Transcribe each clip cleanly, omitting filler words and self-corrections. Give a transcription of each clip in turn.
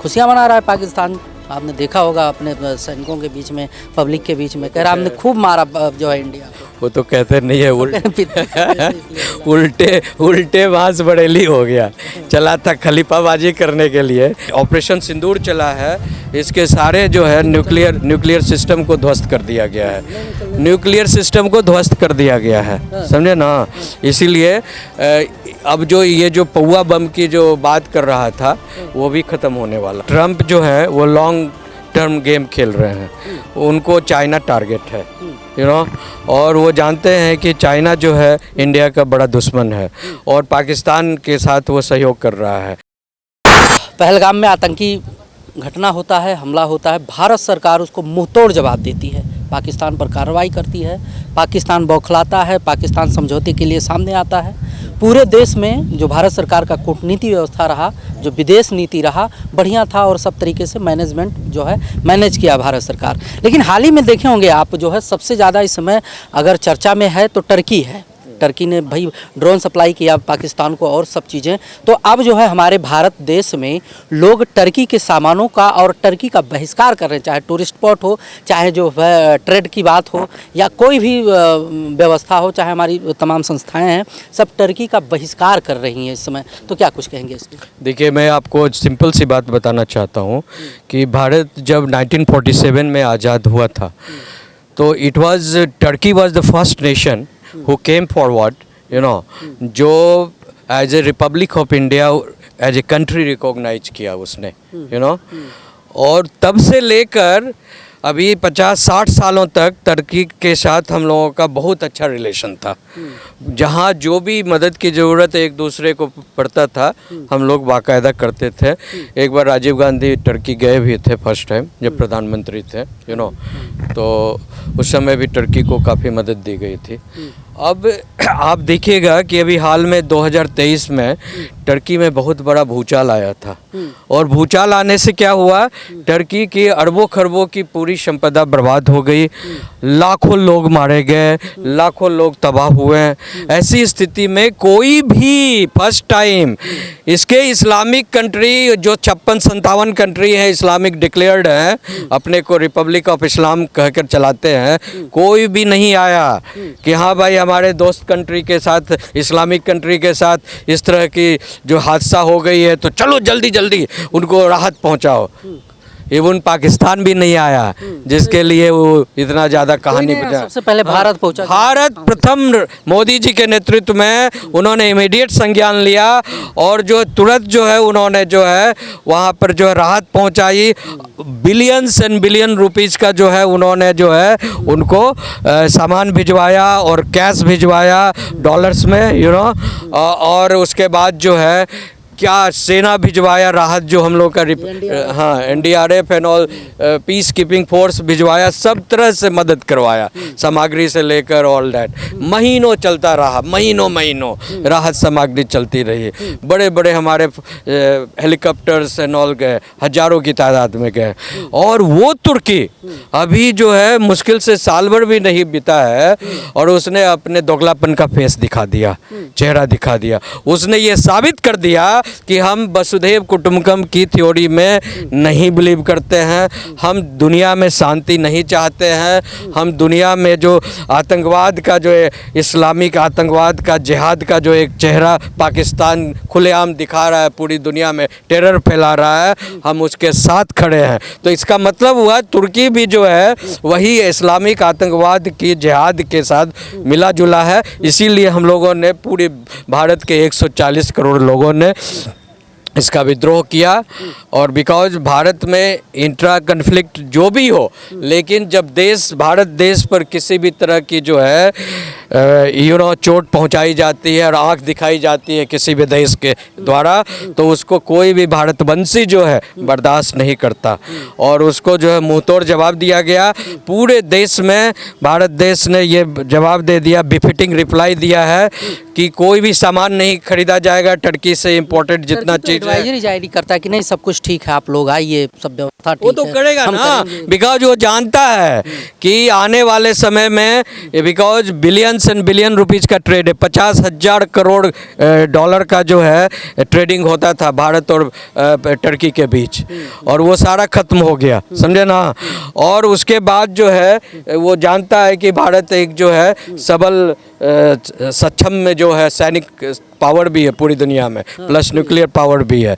खुशियाँ मना रहा है पाकिस्तान। आपने देखा होगा अपने सैनिकों के बीच में, पब्लिक के बीच में, कह रहा हमने खूब मारा जो है इंडिया को। वो तो कहते नहीं है उल्टे उल्टे बांस बड़ेली हो गया, चला था खलीफाबाजी करने के लिए। ऑपरेशन सिंदूर चला है, इसके सारे जो है न्यूक्लियर सिस्टम को ध्वस्त कर दिया गया है, न्यूक्लियर सिस्टम को ध्वस्त कर दिया गया है, समझे ना। इसीलिए अब जो ये जो पौवा बम की जो बात कर रहा था वो भी ख़त्म होने वाला। ट्रम्प जो है वो लॉन्ग टर्म गेम खेल रहे हैं, उनको चाइना टारगेट है, यू नो, और वो जानते हैं कि चाइना जो है इंडिया का बड़ा दुश्मन है और पाकिस्तान के साथ वो सहयोग कर रहा है। पहलगाम में आतंकी घटना होता है, हमला होता है, भारत सरकार उसको मुंहतोड़ जवाब देती है, पाकिस्तान पर कार्रवाई करती है, पाकिस्तान बौखलाता है, पाकिस्तान समझौते के लिए सामने आता है। पूरे देश में जो भारत सरकार का कूटनीति व्यवस्था रहा, जो विदेश नीति रहा, बढ़िया था और सब तरीके से मैनेजमेंट जो है मैनेज किया भारत सरकार। लेकिन हाल ही में देखे होंगे आप, जो है सबसे ज़्यादा इस समय अगर चर्चा में है तो टर्की है। टर्की ने भाई ड्रोन सप्लाई किया पाकिस्तान को और सब चीज़ें। तो अब जो है हमारे भारत देश में लोग टर्की के सामानों का और टर्की का बहिष्कार कर रहे हैं, चाहे टूरिस्ट स्पॉट हो, चाहे जो है ट्रेड की बात हो या कोई भी व्यवस्था हो, चाहे हमारी तमाम संस्थाएं हैं, सब टर्की का बहिष्कार कर रही हैं इस समय। तो क्या कुछ कहेंगे इसमें? देखिए, मैं आपको सिंपल सी बात बताना चाहता हूँ कि भारत जब 1947 में आज़ाद हुआ था तो Turkey was the first nation who came forward, you know, जो as a republic of India as a country recognize किया उसने, you know, और तब से लेकर अभी 50-60 सालों तक टर्की के साथ हम लोगों का बहुत अच्छा रिलेशन था। जहाँ जो भी मदद की ज़रूरत एक दूसरे को पड़ता था हम लोग बाकायदा करते थे। एक बार राजीव गांधी टर्की गए भी थे फर्स्ट टाइम जब प्रधानमंत्री थे, यू नो, तो उस समय भी टर्की को काफ़ी मदद दी गई थी। अब आप देखिएगा कि अभी हाल में 2023 में टर्की में बहुत बड़ा भूचाल आया था और भूचाल आने से क्या हुआ, टर्की की अरबों खरबों की पूरी संपदा बर्बाद हो गई, लाखों लोग मारे गए, लाखों लोग तबाह हुए। ऐसी स्थिति में कोई भी फर्स्ट टाइम इसके इस्लामिक कंट्री जो 56-57 कंट्री है इस्लामिक डिक्लेयर्ड है, अपने को रिपब्लिक ऑफ इस्लाम कहकर चलाते हैं, कोई भी नहीं आया कि हाँ भाई हमारे दोस्त कंट्री के साथ, इस्लामिक कंट्री के साथ इस तरह की जो हादसा हो गई है तो चलो जल्दी जल्दी उनको राहत पहुंचाओ। इवन पाकिस्तान भी नहीं आया जिसके लिए वो इतना ज़्यादा कहानी बना। सबसे पहले भारत पहुंचा, भारत प्रथम मोदी जी के नेतृत्व में उन्होंने इमीडिएट संज्ञान लिया और जो तुरंत जो है उन्होंने जो है वहाँ पर जो है राहत पहुँचाई। बिलियंस एंड बिलियन रुपीज़ का जो है उन्होंने जो है उनको सामान भिजवाया और कैश भिजवाया डॉलर्स में, यू नो, और उसके बाद जो है क्या सेना भिजवाया, राहत जो हम लोग का हाँ NDRF and all peace keeping force भिजवाया, सब तरह से मदद करवाया, सामग्री से लेकर ऑल दैट। महीनों चलता रहा, महीनों राहत सामग्री चलती रही। बड़े बड़े हमारे हेलीकॉप्टर्स एंड ऑल गए, हजारों की तादाद में गए। और वो तुर्की अभी जो है मुश्किल से साल भर भी नहीं बीता है और उसने अपने दोगलापन का फेस दिखा दिया, चेहरा दिखा दिया। उसने ये साबित कर दिया कि हम वसुधैव कुटुंबकम की थ्योरी में नहीं बिलीव करते हैं, हम दुनिया में शांति नहीं चाहते हैं, हम दुनिया में जो आतंकवाद का जो इस्लामिक आतंकवाद का जिहाद का जो एक चेहरा पाकिस्तान खुलेआम दिखा रहा है, पूरी दुनिया में टेरर फैला रहा है, हम उसके साथ खड़े हैं। तो इसका मतलब हुआ तुर्की भी जो है वही इस्लामिक आतंकवाद की जिहाद के साथ मिला जुला है। इसीलिए हम लोगों ने, पूरे भारत के 140 करोड़ लोगों ने इसका विद्रोह किया। और बिकॉज भारत में इंट्रा कन्फ्लिक्ट जो भी हो, लेकिन जब भारत देश पर किसी भी तरह की जो है चोट पहुंचाई जाती है और आंख दिखाई जाती है किसी भी देश के द्वारा, तो उसको कोई भी भारतवंशी जो है बर्दाश्त नहीं करता और उसको जो है मुंहतोड़ जवाब दिया गया। पूरे देश में भारत देश ने ये जवाब दे दिया, बिफिटिंग रिप्लाई दिया है कि कोई भी सामान नहीं खरीदा जाएगा टर्की से इम्पोर्टेड जितना चीज़ है। एडवाइजरी जारी करता है कि नहीं सब कुछ ठीक है, आप लोग आइए, सब व्यवस्था वो ठीक तो है, करेगा हम ना, करेंगे। बिकॉज वो जानता है कि आने वाले समय में, because billions and billion rupees का ट्रेड है, 50,000 करोड़ डॉलर का जो है ट्रेडिंग होता था भारत और टर्की के बीच, और वो सारा खत्म हो गया, समझे ना। और उसके बाद जो है वो जानता है कि भारत एक जो है सबल सक्षम में जो है सैनिक पावर भी है पूरी दुनिया में, प्लस न्यूक्लियर पावर भी है,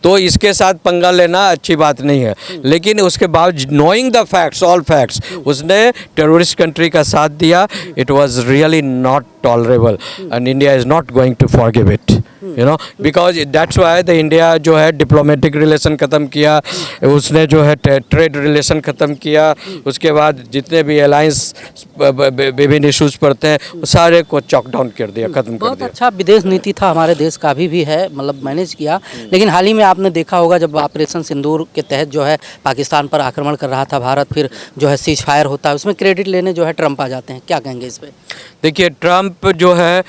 तो इसके साथ पंगा लेना अच्छी बात नहीं है। लेकिन उसके बाद knowing the facts, all facts, उसने टेररिस्ट कंट्री का साथ दिया। It was really not tolerable and India is not going to forgive it, you know, because that's why the India जो है डिप्लोमेटिक रिलेशन ख़त्म किया, उसने जो है ट्रेड रिलेशन ख़त्म किया, उसके बाद जितने भी अलायंस विभिन्न इशूज़ पड़ते हैं वो सारे को चॉक डाउन कर दिया, ख़त्म कर बहुत दिया। अच्छा विदेश नीति था हमारे देश का, अभी भी है, मतलब मैनेज किया। लेकिन हाल ही में आपने देखा होगा जब ऑपरेशन सिंदूर के तहत जो है पाकिस्तान पर आक्रमण कर रहा था भारत, फिर जो है सीज फायर होता है, उसमें क्रेडिट लेने जो है ट्रंप आ जाते हैं, क्या कहेंगे इस पे? देखिए ट्रंप जो है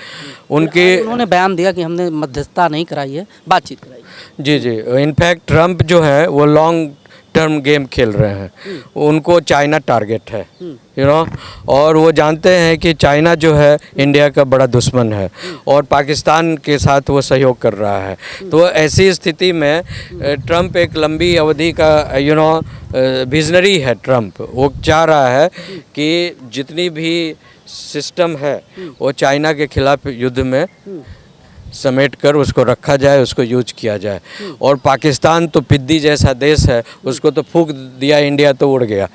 उनके, उन्होंने बयान दिया कि हमने मध्यस्थता नहीं कराई है, बातचीत कराई है। जी जी, इनफैक्ट ट्रंप जो है वो लॉन्ग टर्म गेम खेल रहे हैं, उनको चाइना टारगेट है, यू नो, और वो जानते हैं कि चाइना जो है इंडिया का बड़ा दुश्मन है और पाकिस्तान के साथ वो सहयोग कर रहा है। तो ऐसी स्थिति में ट्रंप एक लंबी अवधि का, यू नो, विजनरी है ट्रंप। वो चाह रहा है कि जितनी भी सिस्टम है वो चाइना के खिलाफ युद्ध में समेट कर उसको रखा जाए, उसको यूज किया जाए। और पाकिस्तान तो पिद्दी जैसा देश है, उसको तो फूंक दिया इंडिया तो उड़ गया,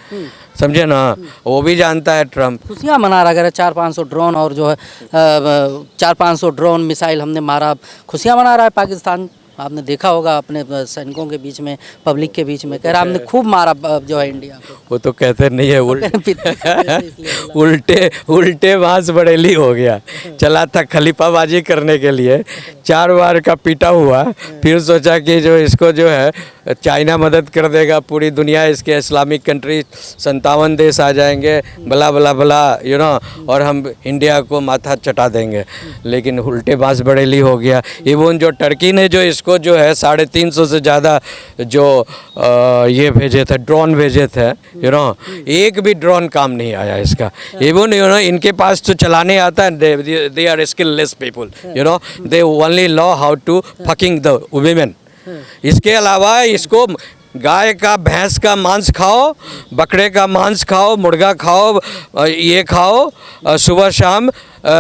समझे ना, वो भी जानता है ट्रंप। खुशियाँ मना रहा है, 400-500 ड्रोन और जो है 400-500 ड्रोन मिसाइल हमने मारा, खुशियाँ मना रहा है पाकिस्तान। आपने देखा होगा अपने सैनिकों के बीच में, पब्लिक के बीच में, कह रहा हमने खूब मारा जो है इंडिया को। वो तो कहते नहीं है, इसलिए उल्टे बांस बड़ेली हो गया। चला था खलीफाबाजी करने के लिए, 4 बार का पीटा हुआ, फिर सोचा कि जो इसको जो है चाइना मदद कर देगा, पूरी दुनिया इसके इस्लामिक कंट्री 57 देश आ जाएंगे, बला बला बला, यू नो, और हम इंडिया को माथा चटा देंगे। लेकिन उल्टे बांस बड़ेली हो गया। इवन जो टर्की ने जो इसको जो है 350 से ज़्यादा जो ये भेजे थे, ड्रोन भेजे थे, यू नो, एक भी ड्रोन काम नहीं आया इसका। इवन, यू नो, इनके पास तो चलाने आता है, they are skillless people, you know, they only know how to fucking the women. इसके अलावा इसको गाय का, भैंस का मांस खाओ, बकरे का मांस खाओ, मुर्गा खाओ, ये खाओ, सुबह शाम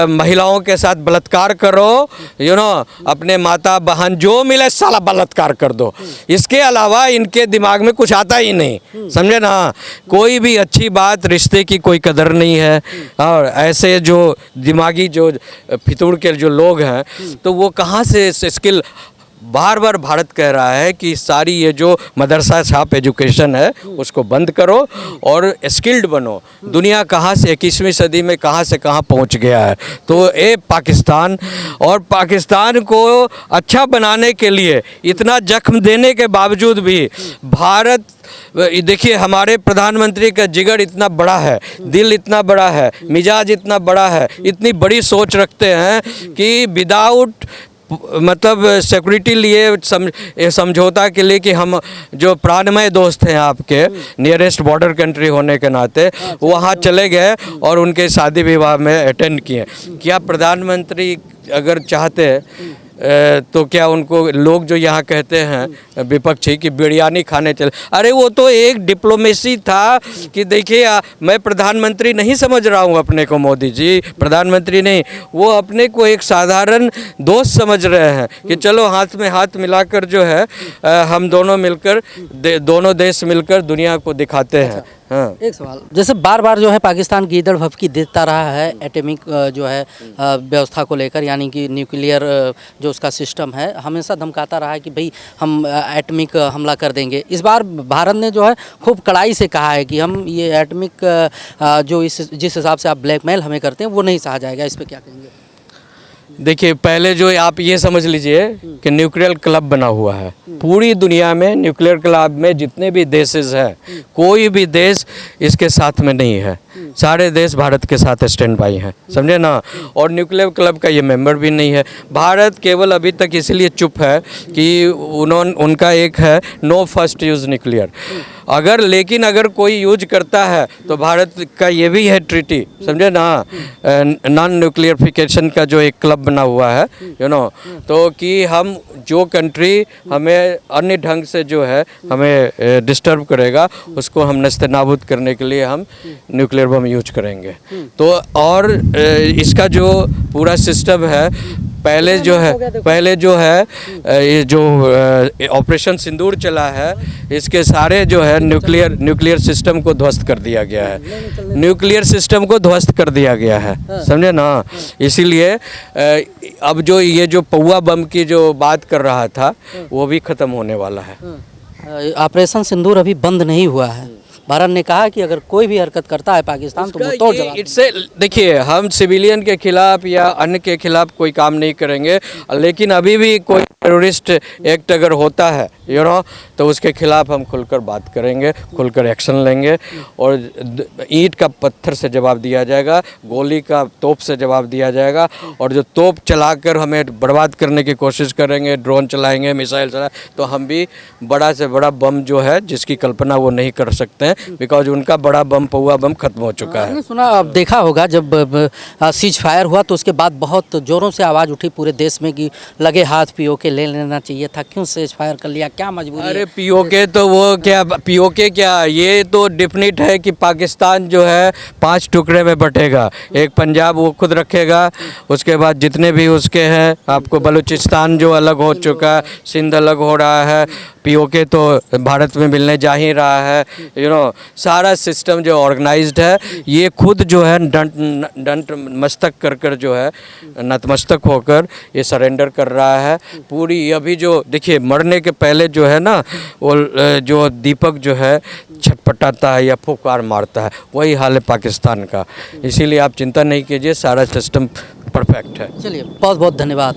महिलाओं के साथ बलात्कार करो, यू नो, अपने माता बहन जो मिले साला बलात्कार कर दो। इसके अलावा इनके दिमाग में कुछ आता ही नहीं, समझे ना। कोई भी अच्छी बात, रिश्ते की कोई कदर नहीं है। और ऐसे जो दिमागी जो फितूर के जो लोग हैं, तो वो कहाँ से स्किल, बार बार भारत कह रहा है कि सारी ये जो मदरसा छाप एजुकेशन है उसको बंद करो और स्किल्ड बनो। दुनिया कहाँ से 21वीं सदी में कहाँ से कहाँ पहुँच गया है। तो ये पाकिस्तान, और पाकिस्तान को अच्छा बनाने के लिए इतना जख्म देने के बावजूद भी भारत, देखिए हमारे प्रधानमंत्री का जिगर इतना बड़ा है, दिल इतना बड़ा है, मिजाज इतना बड़ा है, इतनी बड़ी सोच रखते हैं कि विदाउट मतलब सिक्योरिटी लिए समझौता के लिए कि हम जो प्राणमय दोस्त हैं आपके नियरेस्ट बॉर्डर कंट्री होने के नाते वहाँ चले गए और उनके शादी विवाह में अटेंड किए। क्या प्रधानमंत्री अगर चाहते तो क्या उनको लोग जो यहाँ कहते हैं विपक्षी कि बिरयानी खाने चले, अरे वो तो एक डिप्लोमेसी था कि देखिए मैं प्रधानमंत्री नहीं समझ रहा हूँ अपने को, मोदी जी प्रधानमंत्री नहीं, वो अपने को एक साधारण दोस्त समझ रहे हैं कि चलो हाथ में हाथ मिलाकर जो है हम दोनों मिलकर दोनों देश मिलकर दुनिया को दिखाते हैं। हाँ। एक सवाल, जैसे बार बार जो है पाकिस्तान गीदड़ भभकी देता रहा है एटॉमिक जो है व्यवस्था को लेकर, यानी कि न्यूक्लियर जो उसका सिस्टम है, हमेशा धमकाता रहा है कि भाई हम एटॉमिक हमला कर देंगे। इस बार भारत ने जो है खूब कड़ाई से कहा है कि हम ये एटॉमिक जो जिस हिसाब से आप ब्लैकमेल हमें करते हैं वो नहीं सहा जाएगा। इस पर क्या कहेंगे? देखिए पहले जो आप ये समझ लीजिए कि न्यूक्लियर क्लब बना हुआ है पूरी दुनिया में। न्यूक्लियर क्लब में जितने भी देशेस हैं कोई भी देश इसके साथ में नहीं है, सारे देश भारत के साथ स्टैंड बाई हैं, समझे ना। और न्यूक्लियर क्लब का ये मेंबर भी नहीं है। भारत केवल अभी तक इसलिए चुप है कि उनका एक है नो फर्स्ट यूज़ न्यूक्लियर। लेकिन अगर कोई यूज करता है तो भारत का ये भी है ट्रीटी, समझे ना, नॉन न्यूक्लियरिफिकेशन का जो एक क्लब बना हुआ है, तो कि हम जो कंट्री हमें अन्य ढंग से जो है हमें डिस्टर्ब करेगा उसको हम नस्ते-नाबूद करने के लिए हम न्यूक्लियर बम यूज करेंगे। तो और इसका जो पूरा सिस्टम है, पहले जो है ये जो ऑपरेशन सिंदूर चला है, इसके सारे जो है न्यूक्लियर सिस्टम को ध्वस्त कर दिया गया है, न्यूक्लियर सिस्टम को ध्वस्त कर दिया गया है, समझे ना। इसीलिए अब जो ये जो पौवा बम की जो बात कर रहा था वो भी ख़त्म होने वाला है। ऑपरेशन सिंदूर अभी बंद नहीं हुआ है। भारत ने कहा कि अगर कोई भी हरकत करता है पाकिस्तान तो मुंहतोड़ जवाब। इससे देखिए, हम सिविलियन के खिलाफ या अन्य के खिलाफ कोई काम नहीं करेंगे, लेकिन अभी भी कोई टेररिस्ट एक्ट अगर होता है तो उसके खिलाफ हम खुलकर बात करेंगे, खुलकर एक्शन लेंगे और ईंट का पत्थर से जवाब दिया जाएगा, गोली का तोप से जवाब दिया जाएगा। और जो तोप चलाकर हमें बर्बाद करने की कोशिश करेंगे, ड्रोन चलाएंगे, मिसाइल चलाएं, तो हम भी बड़ा से बड़ा बम जो है जिसकी कल्पना वो नहीं कर सकते हैं, बिकॉज उनका बड़ा बम पौवा बम खत्म हो चुका है। सुना, अब देखा होगा जब सीज फायर हुआ तो उसके बाद बहुत ज़ोरों से आवाज़ उठी पूरे देश में कि लगे हाथ पीओके ले लेना चाहिए था, क्यों सीज फायर कर लिया, क्या मजबूरी? अरे पीओके तो वो क्या, पीओके क्या, ये तो डेफिनेट है कि पाकिस्तान जो है 5 टुकड़े में बटेगा। एक पंजाब वो खुद रखेगा, उसके बाद जितने भी उसके हैं, आपको बलूचिस्तान जो अलग हो चुका, सिंध अलग हो रहा है, पीओके तो भारत में मिलने जा ही रहा है। सारा सिस्टम जो ऑर्गेनाइज्ड है ये खुद जो है डंट मस्तक कर जो है नतमस्तक होकर ये सरेंडर कर रहा है। पूरी अभी जो देखिए, मरने के पहले जो है ना, वो जो दीपक जो है छटपटाता है या फुफकार मारता है, वही हाल है पाकिस्तान का। इसीलिए आप चिंता नहीं कीजिए, सारा सिस्टम परफेक्ट है। चलिए, बहुत बहुत धन्यवाद।